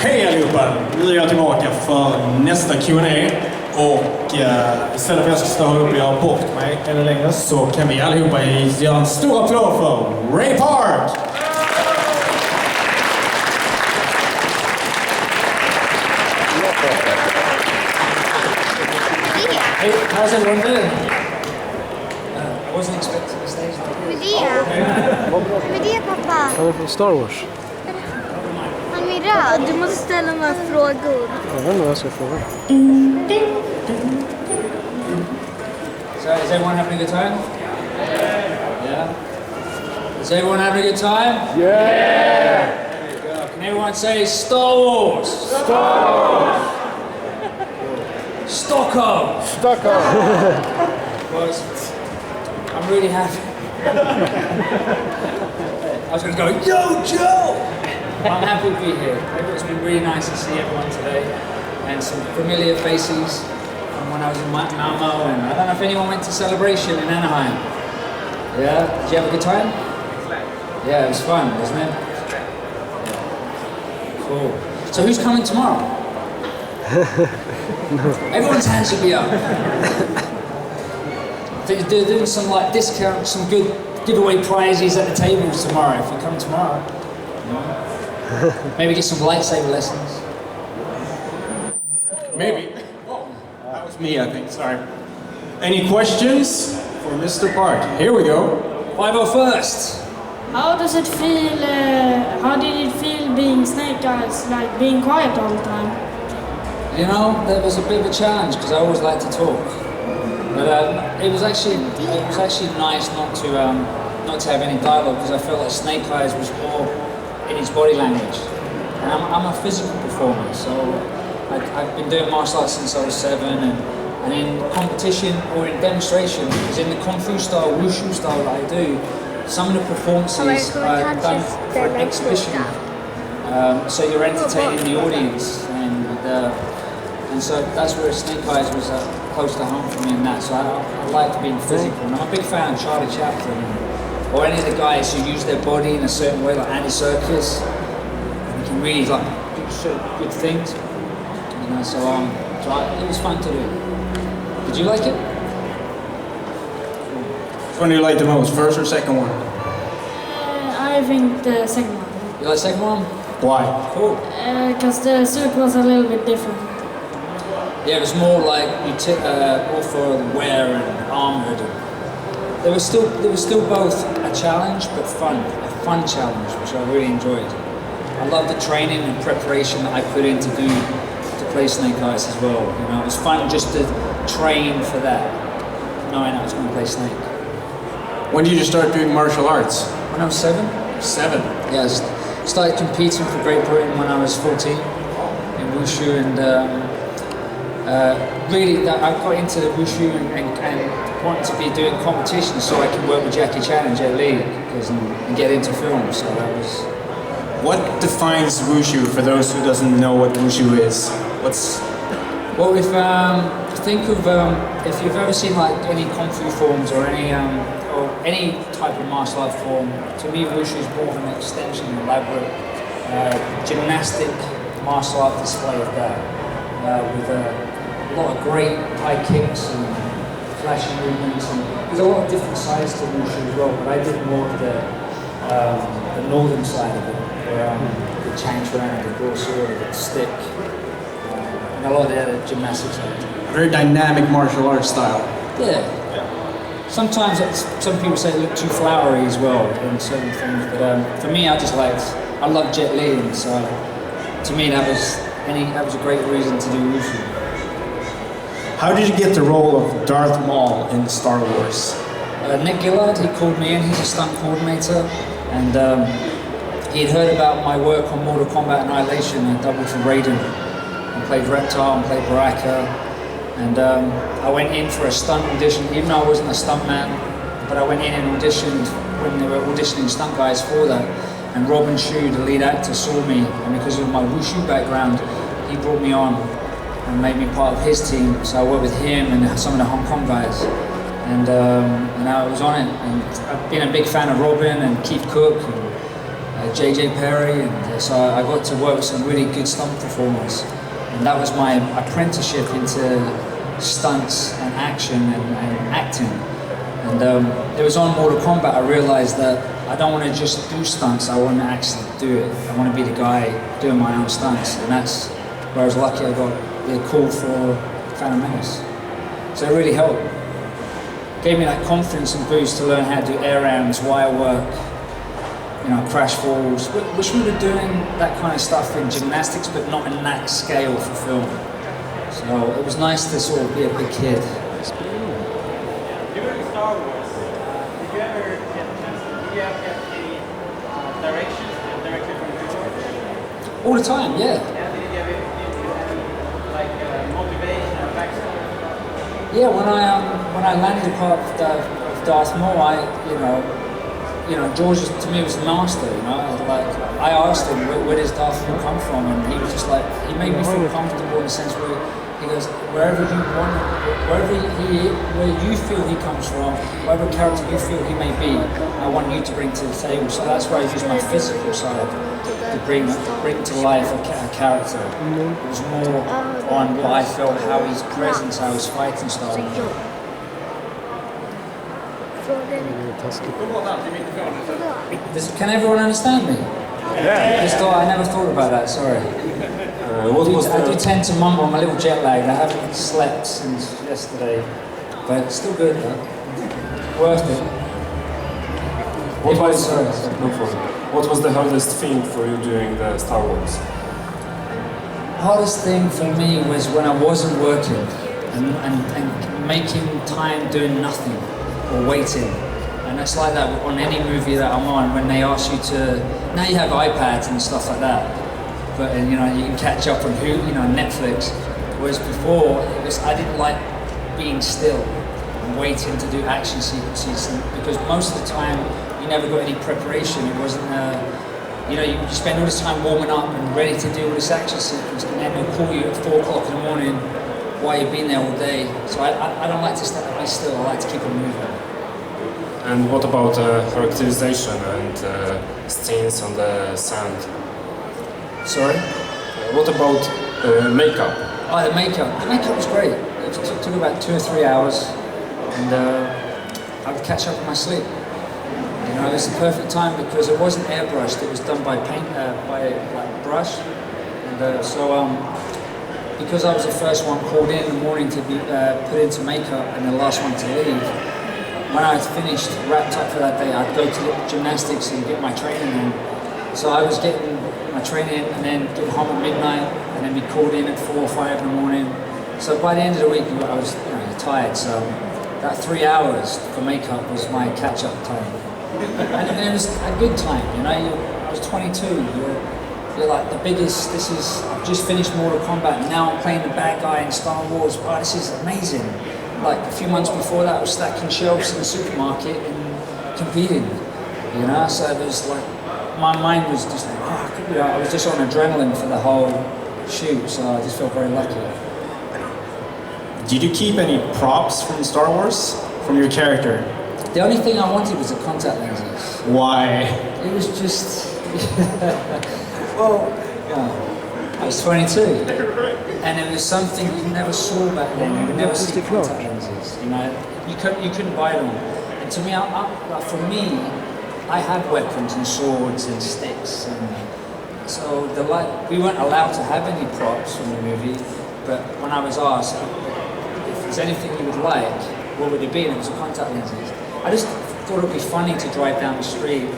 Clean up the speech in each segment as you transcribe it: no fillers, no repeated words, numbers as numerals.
Hej allihopa! Nu är jag tillbaka för nästa Q&A. Och istället för att jag ska stå upp och göra bort mig ännu längre så kan vi allihopa göra en stor applåd för Ray Park! Hey, how's everyone doing? I wasn't expecting the stage like this. Vad är det pappa? Han är från Star Wars. Han är röd. Du måste ställa några frågor. Jag vet inte vad jag ska fråga. So, is everyone having a good time? Yeah. Is everyone having a good time? Yeah! There you go. Can everyone say Star Wars? Star Wars! Stockholm! Stockholm! Well, I'm really happy. I was going to go, yo, Joe! I'm happy to be here. It's been really nice to see everyone today and some familiar faces from when I was in Malmo, and I don't know if anyone went to Celebration in Anaheim. Yeah? Did you have a good time? Yeah, it was fun, wasn't it? Cool. So who's coming tomorrow? Everyone's hands should be up. They're doing some like discounts, some good giveaway prizes at the tables tomorrow if you come tomorrow. Maybe get some lightsaber lessons. Maybe. Oh, that was me, I think. Sorry. Any questions for Mr. Park? Here we go. 501st. How does it feel, how did it feel being Snake Eyes, like being quiet all the time? You know, that was a bit of a challenge because I always like to talk. But it was actually nice not to have any dialogue because I felt like Snake Eyes was more in his body language. And I'm a physical performer, so I've been doing martial arts since I was 7, and in competition or in demonstration, because in the Kung Fu style, Wushu style that I do, some of the performances are done for an exhibition. So you're entertaining the audience, and so that's where Snake Eyes was close to home for me in that. So I like being physical, and I'm a big fan of Charlie Chaplin, or any of the guys who use their body in a certain way, like Andy Serkis. You can really like do certain good things, you know. So it was fun to do. Did you like it? Which one do you like the most, first or second one? I think the second one. You like the second one? Why? Cool. Because the suit was a little bit different. Yeah, it was more like more for wear and armoured. They were still both a challenge, but a fun challenge, which I really enjoyed. I love the training and preparation that I put in to play Snake Eyes as well. You know, it was fun just to train for that, knowing I was going to play Snake. When did you start doing martial arts? When I was 7. 7. Yeah, I started competing for Great Britain when I was 14 in Wushu, and really I got into the Wushu and wanted to be doing competitions so I could work with Jackie Chan and Jet Li and get into film. So that was. What defines Wushu for those who doesn't know what Wushu is? Well, if you've ever seen like any kung fu forms or any type of martial art form, to me Wushu is more of an extension, elaborate gymnastic martial art display of that, with a lot of great high kicks and flashy movements. And there's a lot of different sides to Wushu as well, but I did more of the northern side of it, where the Chang Chuan, the draw sword, the stick, and a lot of the other gymnastics. Very dynamic martial arts style. Yeah. Sometimes some people say it looked too flowery as well in certain things, but for me, I love Jet Li, and so to me that was a great reason to do Wushu. How did you get the role of Darth Maul in Star Wars? Nick Gillard, he called me in. He's a stunt coordinator, and he'd heard about my work on Mortal Kombat Annihilation. I doubled for Raiden and played Reptile and played Baraka. And I went in for a stunt audition, even though I wasn't a stunt man, but I went in and auditioned when they were auditioning stunt guys for that. And Robin Shu, the lead actor, saw me, and because of my Wushu background, he brought me on and made me part of his team. So I worked with him and some of the Hong Kong guys. And I was on it, and I've been a big fan of Robin and Keith Cook. And, JJ Perry, and so I got to work with some really good stunt performers. And that was my apprenticeship into stunts and action and acting. And it was on Mortal Kombat I realized that I don't want to just do stunts, I want to actually do it. I want to be the guy doing my own stunts. And that's where I was lucky I got the call for Phantom Menace. So it really helped. Gave me that confidence and boost to learn how to do air rounds, wire work, you know, crash falls, which we were doing that kind of stuff in gymnastics, but not in that scale for film. So it was nice to sort of be a big kid. During Star Wars, did you ever get any directions directly from George? All the time, yeah. Yeah, did you ever like motivation or backstory? Yeah, when I landed part of Darth Maul, you know, George to me was the master. You know, like I asked him, where does Darth Maul come from, and he was just like, he made me feel comfortable in the sense where he goes, wherever you feel he comes from, whatever character you feel he may be, I want you to bring to the table. So that's why I use my physical side to bring to life a character. It was more on what I felt, how his presence, how his fighting style. Can everyone understand me? Yeah. I never thought about that, sorry. I do tend to mumble, I'm a little jet lagged. I haven't slept since yesterday, but it's still good though. Worth it. What was the hardest thing for you during the Star Wars? Hardest thing for me was when I wasn't working and making time doing nothing or waiting. And it's like that on any movie that I'm on, when they ask you to, now you have iPads and stuff like that, but you know, you can catch up on Netflix. Whereas before, I didn't like being still and waiting to do action sequences, because most of the time you never got any preparation. It wasn't, you spend all this time warming up and ready to do all this action sequence, and then they'll call you at 4 o'clock in the morning while you've been there all day. So I don't like to be still. I like to keep it moving. And what about characterization and scenes on the sand? Sorry? What about makeup? Oh, the makeup. The makeup was great. It took about 2 or 3 hours, and I would catch up in my sleep. You know, it was the perfect time because it wasn't airbrushed. It was done by brush, and because I was the first one called in the morning to be put into makeup and the last one to leave. When I was finished, wrapped up for that day, I'd go to gymnastics and get my training in. So I was getting my training and then get home at midnight and then be called in at 4 or 5 in the morning. So by the end of the week, I was tired. So that 3 hours for makeup was my catch-up time. And it was a good time, you know. I was 22. You're like the biggest. I've just finished Mortal Kombat and now I'm playing the bad guy in Star Wars. Oh, this is amazing. Like a few months before that, I was stacking shelves in the supermarket and competing, you know. So it was like, my mind was just like, I was just on adrenaline for the whole shoot. So I just felt very lucky. Did you keep any props from Star Wars, from your character? The only thing I wanted was the contact lenses. Why? It was just, well, I was 22. And it was something you never saw back then. You would never see contact lenses. You know, you couldn't buy them. And to me, for me, I had weapons and swords and sticks, and so we weren't allowed to have any props from the movie. But when I was asked if there's anything you would like, what would it be? And it was contact lenses. I just thought it would be funny to drive down the street,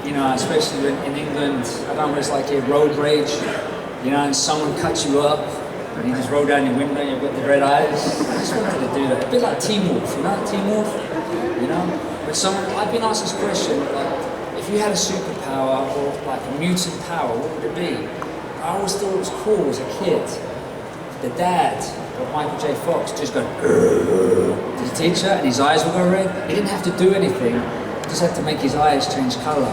you know, especially in England. I don't know, it's like a road rage, you know, and someone cuts you up. And you just roll down your window and you've got the red eyes. I just wanted to do that. A bit like Teen Wolf, you know? Teen Wolf? You know? But I've been asked this question, like, if you had a superpower or like a mutant power, what would it be? I always thought it was cool as a kid. The dad of Michael J. Fox just go to the teacher and his eyes would go red. He didn't have to do anything. He just had to make his eyes change colour.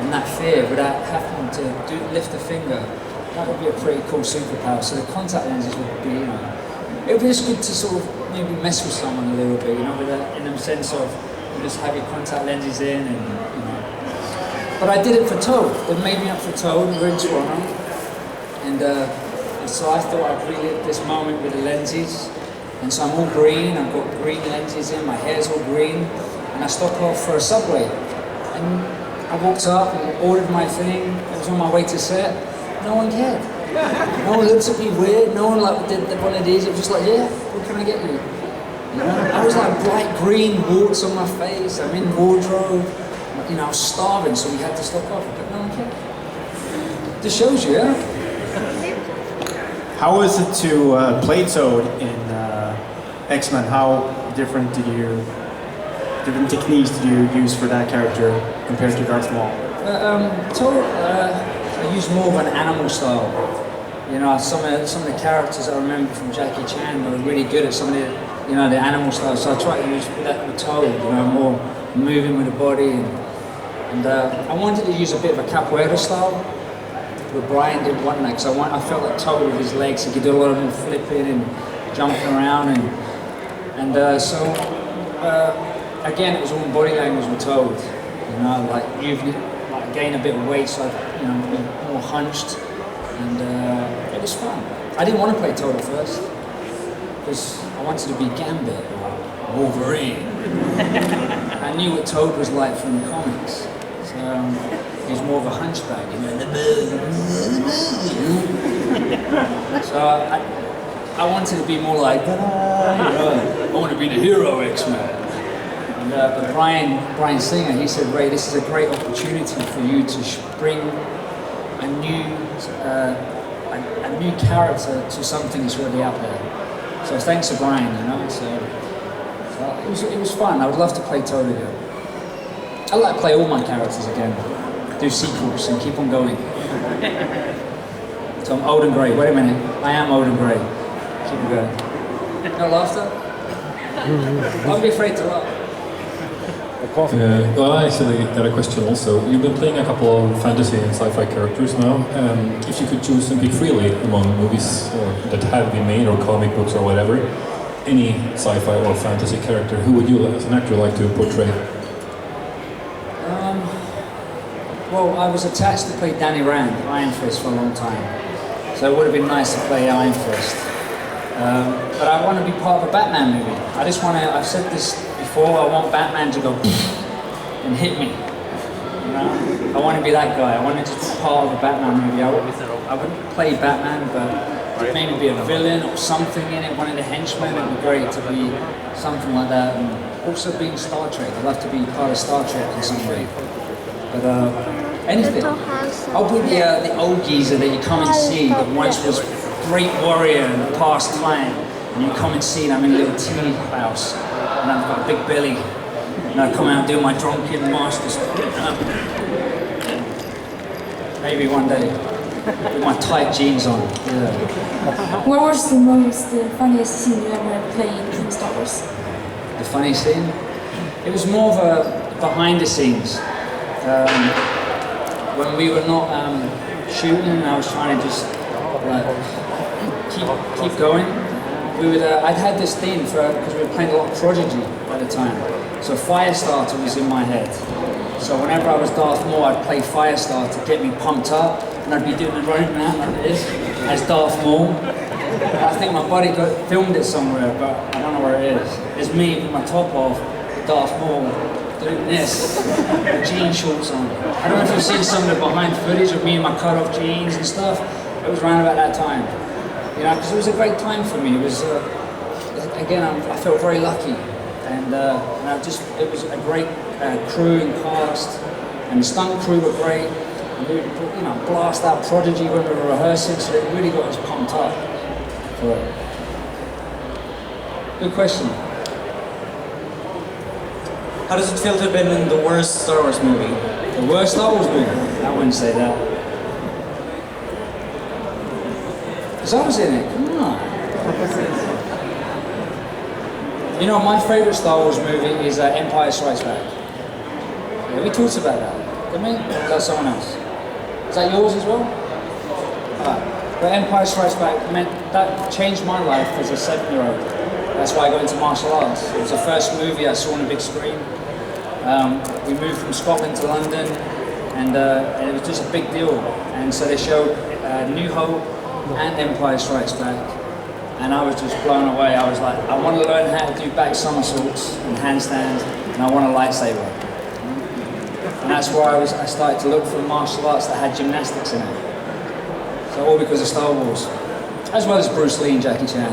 And that fear without having to lift a finger. That would be a pretty cool superpower. So the contact lenses would be, you know, it would be just good to sort of maybe mess with someone a little bit, you know, in the sense of you just have your contact lenses in and, you know. But I did it for Toad. They made me up for Toad. We're in Toronto. And so I thought I'd relive this moment with the lenses. And so I'm all green, I've got green lenses in, my hair's all green. And I stop off for a Subway. And I walked up and ordered my thing. I was on my way to set. No one cared. No one looked at me weird. No one like did what it is. It was just like, yeah, what can I get you? You know? I was like bright green, warts on my face. I'm in wardrobe. You know, I was starving, so we had to stop off. But no one cared. Just shows you, yeah? How was it to play Toad in X-Men? How different techniques did you use for that character compared to Darth Maul? Toad, I used more of an animal style. You know, some of the characters I remember from Jackie Chan were really good at some of the, you know, the animal style. So I tried to use that with Toad. You know, more moving with the body, and I wanted to use a bit of a capoeira style. But Brian didn't want that because I felt like Toad with his legs. He could do a lot of more flipping and jumping around, and so again it was all body language with Toad. You know, like gain a bit of weight, so you know, more hunched, and it was fun. I didn't want to play Toad at first because I wanted to be Gambit or Wolverine. I knew what Toad was like from the comics. So, he's more of a hunchback, you know. So I wanted to be more like, you know, I want to be the hero X-Men. But Brian Singer, he said, Ray, this is a great opportunity for you to bring a new character to something that's already out there. So thanks to Brian, you know. So it was fun. I would love to play Toad again. I'd like to play all my characters again. Do sequels and keep on going. So I'm old and grey. Wait a minute. I am old and grey. Keep on going. No laughter? Don't be afraid to laugh. Well, I actually got a question also. You've been playing a couple of fantasy and sci-fi characters now. If you could choose and pick freely among movies that have been made or comic books or whatever, any sci-fi or fantasy character, who would you as an actor like to portray? Well, I was attached to play Danny Rand, Iron Fist, for a long time. So it would have been nice to play Iron Fist. But I want to be part of a Batman movie. I just want to, I've said this before, I want Batman to go and hit me. You know? I want to be that guy. I want to just be part of a Batman movie. I wouldn't play Batman, but maybe be a villain or something in it, one of the henchmen. It would be great to be something like that. And also being Star Trek. I'd love to be part of Star Trek in some way. But anything. I'll be the old geezer that you come and see that once was a great warrior in the past time. And you come and see, and I'm in a little tea house. And I've got a big belly. And I come out doing my drunken master stuff. Maybe one day. With my tight jeans on. Yeah. What was the funniest scene you ever played in Star Wars? The funniest scene? It was more of a behind the scenes. When we were not shooting, I was trying to just keep going. I'd had this theme because we were playing a lot of Prodigy at the time. So Firestarter was in my head. So whenever I was Darth Maul, I'd play Firestarter to get me pumped up, and I'd be doing the road man like this as Darth Maul. I think my buddy filmed it somewhere, but I don't know where it is. It's me with my top off, Darth Maul, doing this, with jean shorts on. I don't know if you've seen some of the behind footage of me in my cut-off jeans and stuff. It was around about that time. You know, because it was a great time for me. It was, again, I felt very lucky. And it was a great crew and cast. And the stunt crew were great. And we would, you know, blast out Prodigy when we were rehearsing, so it really got us pumped up for it. Good question. How does it feel to have been in the worst Star Wars movie? The worst Star Wars movie? I wouldn't say that. Because I was in it, come on. You know, my favourite Star Wars movie is Empire Strikes Back. Yeah, we talked about that, didn't we? Or was that someone else? Is that yours as well? Alright. But Empire Strikes Back that changed my life as a 7-year-old. That's why I got into martial arts. It was the first movie I saw on a big screen. We moved from Scotland to London. and it was just a big deal. And so they showed New Hope and Empire Strikes Back, and I was just blown away. I was like, I want to learn how to do back somersaults and handstands, and I want a lightsaber. And that's why I started to look for martial arts that had gymnastics in it. So all because of Star Wars, as well as Bruce Lee and Jackie Chan.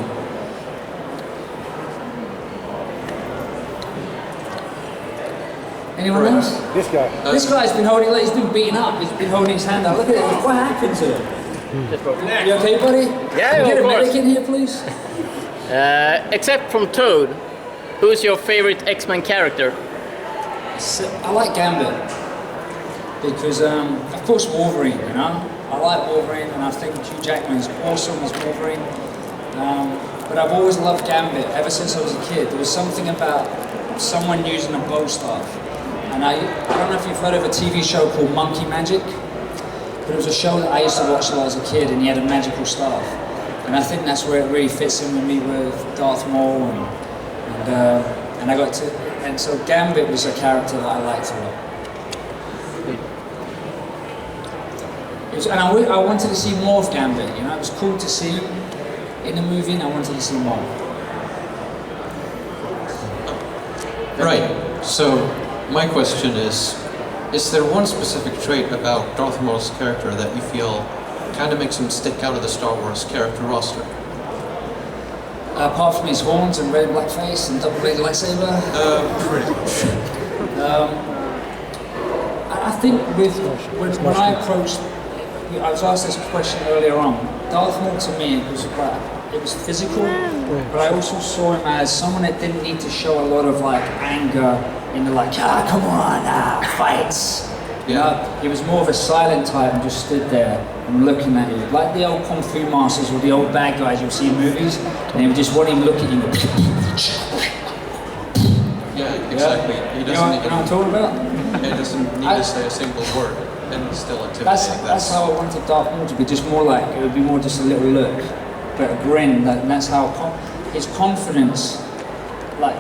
Anyone else? This guy. This guy's been holding, he's been beaten up, he's been holding his hand out. Look at it, what happened to him? You okay, buddy? Yeah, Can we get of a course. medic in here, please? Except from Toad, who's your favorite X-Men character? I like Gambit. Because, of course, Wolverine, you know? I like Wolverine, and I think Hugh Jackman's awesome as Wolverine. But I've always loved Gambit, ever since I was a kid. There was something about someone using a bow staff. And I don't know if you've heard of a TV show called Monkey Magic, but it was a show that I used to watch when I was a kid, and he had a magical staff. And I think that's where it really fits in with me with Darth Maul, and I got to, and so Gambit was a character that I liked a lot. And I wanted to see more of Gambit, you know, it was cool to see him in the movie, and I wanted to see more. Right, so my question is there one specific trait about Darth Maul's character that you feel kind of makes him stick out of the Star Wars character roster? Apart from his horns and red and black face and double-bladed lightsaber? Pretty much. I think when I approached, I was asked this question earlier on. Darth Maul to me it was physical, but I also saw him as someone that didn't need to show a lot of like anger in the like, come on, fights. Yeah. He was more of a silent type and just stood there and looking at you. Like the old Kung Fu masters or the old bad guys you'll see in movies, and they would just want him to look at you and go, Yeah, exactly. He doesn't you know what I'm talking about? He doesn't need to say a single word and still intimidate. That's how I wanted Darth Maul to be, just more like, it would be more just a little look, but a grin, and that's how, his confidence, like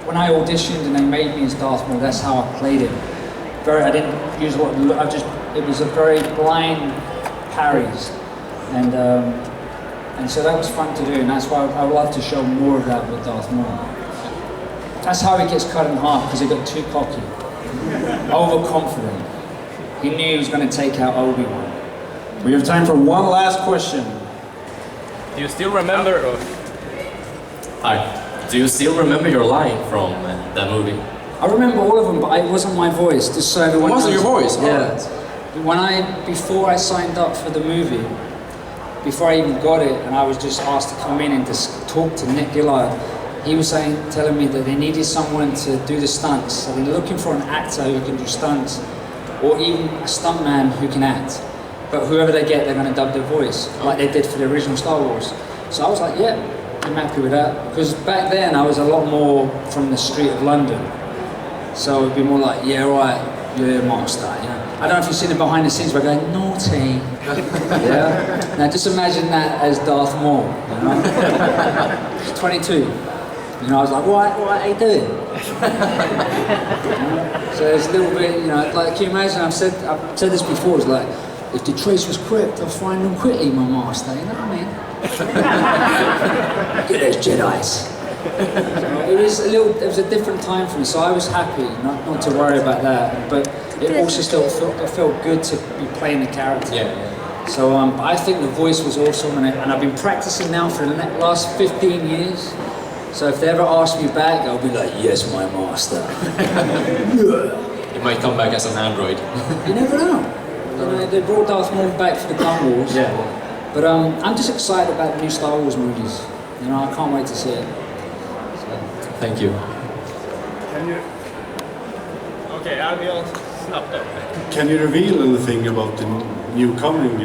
when I auditioned and they made me as Darth Maul, that's how I played him. I didn't use a lot of look, it was a very blind parries, and so that was fun to do, and that's why I would love to show more of that with Darth Maul. That's how he gets cut in half, because he got too cocky, overconfident. He knew he was going to take out Obi-Wan. We have time for one last question. Do you still remember? Hi. Do you still remember your line from that movie? I remember all of them, but it wasn't my voice. Just so everyone knows. It wasn't your voice? Yeah. Before I signed up for the movie, before I even got it, and I was just asked to come in and just talk to Nick Gillard, he was telling me that they needed someone to do the stunts. So they're looking for an actor who can do stunts, or even a stuntman who can act. But whoever they get, they're going to dub their voice, like they did for the original Star Wars. So I was like, yeah, I'm happy with that. Because back then, I was a lot more from the street of London. So it'd be more like, yeah, right, you're a master, you know. I don't know if you've seen the behind the scenes where I go, naughty. Yeah? Now just imagine that as Darth Maul, you know. He's 22. You know, I was like, what are you doing? So it's a little bit, you know, like, can you imagine, I've said this before, it's like, if the trace was correct, I'll find them quickly, my master, you know what I mean? Get those Jedis. So it was a different time for me, so I was happy not to worry about that, but it also still felt good to be playing the character. Yeah. So I think the voice was awesome, and I've been practicing now for the last 15 years. So if they ever ask me back, I'll be like, yes, my master. It might come back as an android. You never know. You know, they brought Darth Maul back for the Clone Wars. Yeah. But I'm just excited about the new Star Wars movies. You know, I can't wait to see it. Thank you. Can you... Okay, I will stop there. Can you reveal anything about the new coming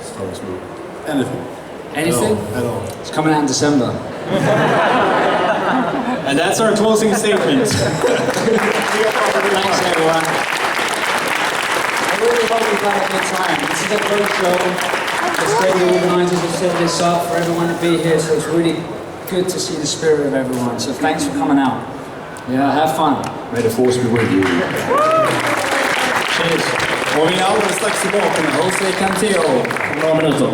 Star Wars movie? Anything? Anything? At all. It's coming out in December. And that's our closing statement. Thanks, everyone. I really hope we've had a good time. This is a great show. The stadium organisers have set this up for everyone to be here, so it's really good to see the spirit of everyone. So thanks for coming out. Yeah, have fun. May the force be with you. Cheers. Och vi är alldeles strax tillbaka med Jose Canteo om några minuter.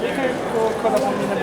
Vi kan ju gå och kolla på mina